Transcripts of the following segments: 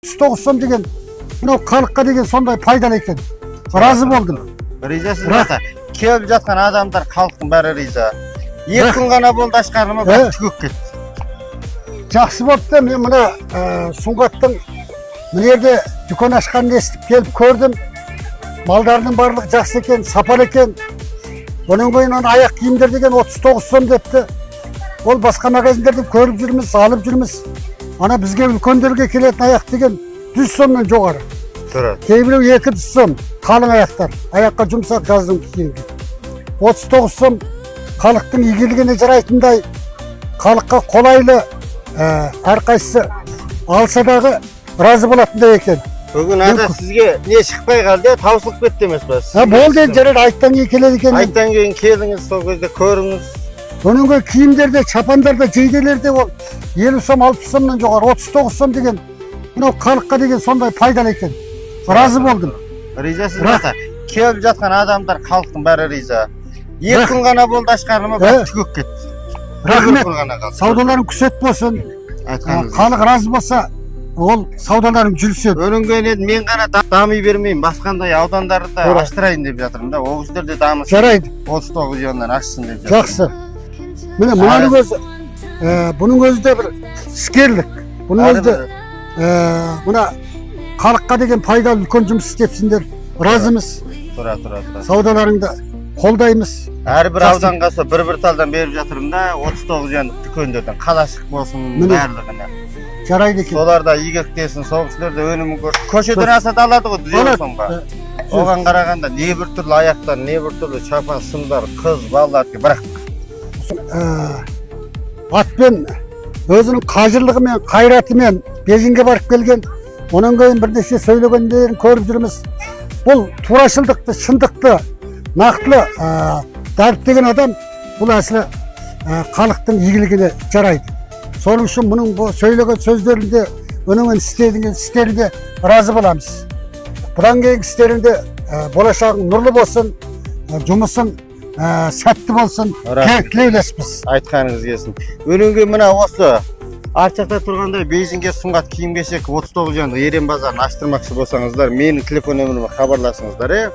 39 сом деген мынау халыққа деген сондай пайдалы екен. Разы болдым. Ризасыз ата. Келіп жатқан адамдар халықтың бәрі риза. 2 күн ғана болды ашқаныма бір түгіп кетті. Жақсы болыпты. Мен мына Сұңғаттың мына жерде дүкен ашқанын естіп келіп көрдім. Малдардың барлығы жақсы екен, сапар екен. Оның кейін аяқ киімдер деген 39 сом депті. Ол басқа магазиндерден көріп жүрміз, алып жүрміз. Ана бізге үлкендерге келетін аяқ деген 100 сомнан жоғары. Кейбіреу 200 сом қалың аяқтар. Аяққа жұмсақ жаздың киімге. 39 сом халықтың игілігіне жарайтындай, халыққа қолайлы, әрқайсысы алса дағы разы болатындай екен. Бүгін ата сізге не шықпай қалды, таусылып кетті емес па? Болды енді жарайды, айттан кейін келеді екен. Айттан кейін келіңіз, сол кезде көріңіз. Оның киімдерде, чапандарда, жейделерде ол 50 сом, 60 сомнан жоғары, 39 сом деген мынау халыққа деген сондай пайдалы екен. Разы болдым. Ризасыз ата. Келіп жатқан адамдар халықтың бәрі риза. 2 күн ғана болды ашқаныма бір түгіп кетті. Рахмет. Саудаларың күсет болсын. Халық разы болса, ол саудаларың жүрсен. Өрінген мен ғана дами бермеймін. Басқандай аудандарды да аштырайын деп жатырмын да. Ол кісілер де дамысын. Жарайды. 39 жылдан ашсын деп жатырмын. Жақсы. Міне мұның өзі, бұның өзі де бір іскерлік. Бұның өзі де мына халыққа деген пайдалы үлкен жұмыс істепсіңдер. Разымыз. Тұра. Саудаларыңды қолдаймыз. Әрбір ауданға бір талдан беріп жатырмын да, 39 жылдық дүкендерден қалашық болсын барлығына. Жарайды екен. Соларда игіліктесін, сол кісілерде өнімін көрсін. Көшеден асады алады ғой, дүзелі соңға. Оған қарағанда не бір түрлі аяқтар, не бір түрлі чапан, сымдар, қыз, балалар, бірақ атпен өзінің қажырлығымен, қайратымен Бейжіңге барып келген, оның кейін бірнеше сөйлегендерін көріп жүрміз. Бұл турашылдықты, шындықты, нақтылы дәріптеген адам бұл әсілі халықтың игілігіне жарайды. Соның үшін мұның сөйлеген сөздерінде, оның істерінде разы боламыз. Бұдан кейін істерінде болашағың нұрлы болсын, жұмысын сәтті болсын, тілеулеспіз. Айтқаныңыз келсін. Өнімге мына осы Арчақта тұрғандай Бейжіңге Сұңғат киім-кешек 39 жылдық Ерен базарын аштырмақшы болсаңыздар, менің телефон нөміріме хабарласыңыздар.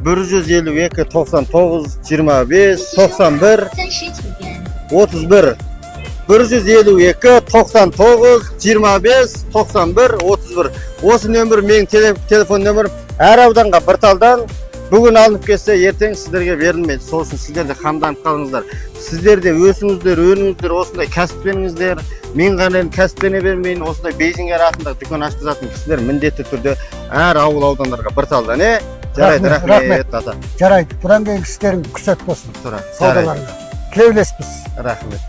152 99 25 91 31 152 99 25 91 31. Осы нөмір менің телефон нөмірім. Әр ауданға бір талдан бүгін алынып кетсе, ертең сіздерге берілмейді. Сол үшін сіздер де қамданып қалыңыздар. Сіздер де өсіңіздер, өніңіздер, осындай кәсіпленіңіздер. Мен ғана кәсіплене бермейін, осындай Бейжің артында дүкен ашып жататын кісілер міндетті түрде әр ауыл аудандарға бір талдан, Жарайды, рахмет ата. Жарайды, бұдан кейін кісілерің күсет болсын. Саудаларыңа. Тілеулеспіз. Рахмет.